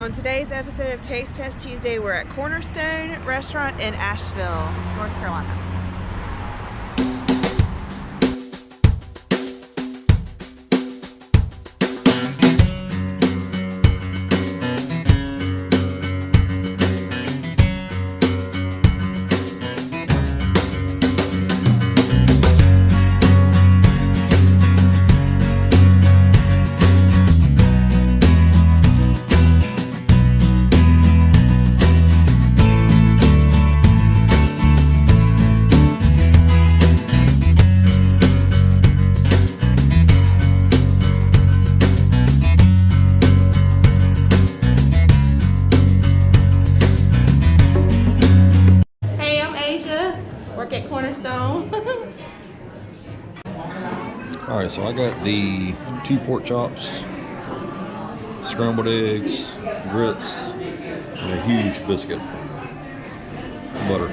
On today's episode of Taste Test Tuesday, we're at Cornerstone Restaurant in Asheville, North Carolina. Work at Cornerstone. Alright, so I got the 2 pork chops, scrambled eggs, grits, and a huge biscuit. Butter.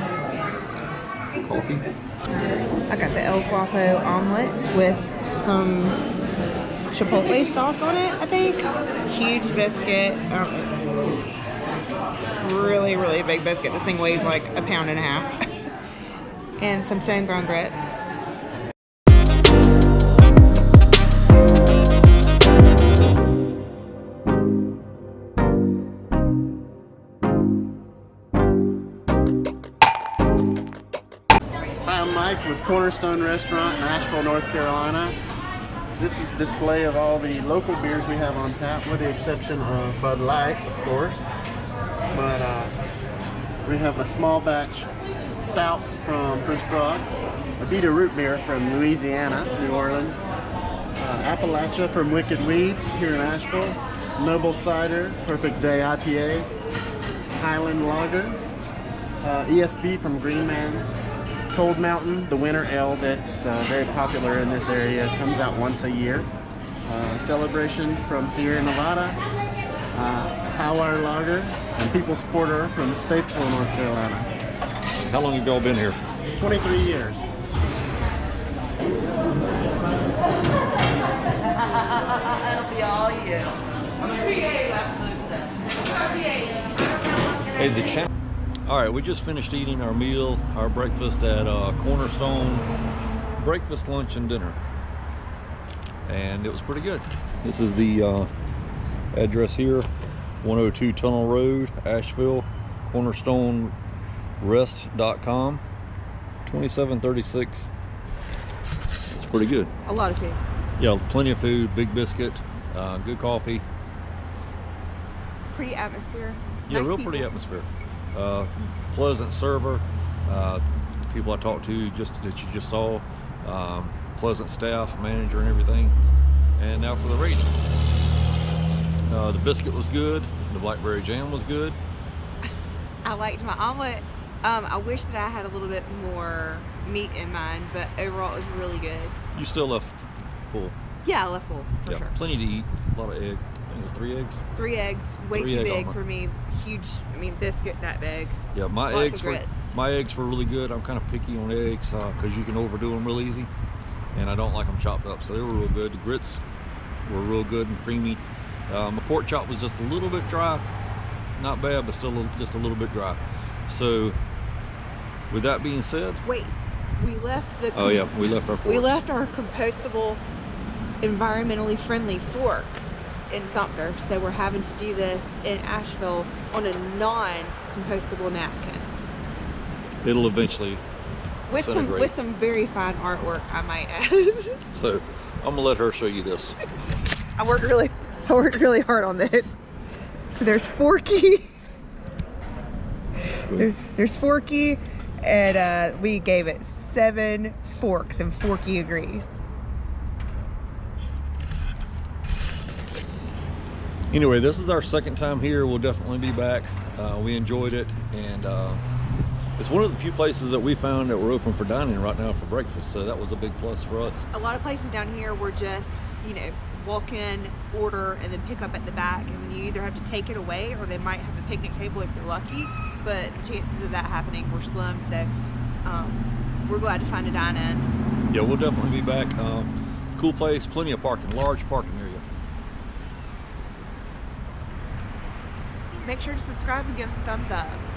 Coffee. I got the El Guapo omelet with some chipotle sauce on it, I think. Huge biscuit. Really big biscuit. This thing weighs like 1.5 pounds. And some stone ground grits. Hi, I'm Mike with Cornerstone Restaurant in Asheville, North Carolina. This is a display of all the local beers we have on tap, with the exception of Bud Light, of course. But we have a small batch stout from French Broad, a Beta root beer from Louisiana, New Orleans, Appalachia from Wicked Weed here in Asheville, Noble Cider, Perfect Day IPA, Highland Lager, ESB from Green Man, Cold Mountain, the winter ale that's very popular in this area, comes out once a year, Celebration from Sierra Nevada, Howard Lager, and People's Porter from Statesville, North Carolina. How long have y'all been here? 23 years. It'll be all you. Hey, the channel. Alright, we just finished eating our meal, our breakfast at Cornerstone Breakfast, Lunch, and Dinner. And it was pretty good. This is the address here, 102 Tunnel Road, Asheville, cornerstonerest.com, 2736. It's pretty good. A lot of food. Yeah, plenty of food, big biscuit, good coffee. Pretty atmosphere. Yeah, Nice real people. pretty atmosphere. Pleasant server. People I talked to that you just saw. Pleasant staff, manager, and everything. And now for the rating. The biscuit was good. The blackberry jam was good. I liked my omelet. I wish that I had a little bit more meat in mine, but overall it was really good. You still left full. Yeah, I left full, for sure. Plenty to eat. A lot of egg. I think it was 3 eggs. 3 eggs, way 3 too egg big omelet. for me. Huge, biscuit that big. Yeah, my Lots eggs of were grits. really good. I'm kind of picky on eggs because you can overdo them real easy, and I don't like them chopped up. So they were real good. The grits were real good and creamy. My pork chop was just a little bit dry. Not bad, but still just a little bit dry. So, with that being said, Wait, we left the. oh yeah, we left our forks. We left our compostable, environmentally friendly forks in Sumter, so we're having to do this in Asheville on a non-compostable napkin It'll eventually with disintegrate. some very fine artwork, I might add. So, I'm gonna let her show you this. I worked really hard on this. So there's Forky. There's Forky, and we gave it 7 forks, and Forky agrees. Anyway, this is our second time here. We'll definitely be back. We enjoyed it, and it's one of the few places that we found that were open for dining right now for breakfast, so that was a big plus for us. A lot of places down here were just, walk in, order, and then pick up at the back, and then you either have to take it away or they might have a picnic table if you're lucky, but the chances of that happening were slim, so we're glad to find a dine-in. Yeah, we'll definitely be back. Cool place, plenty of parking, large parking area. make sure to subscribe and give us a thumbs up.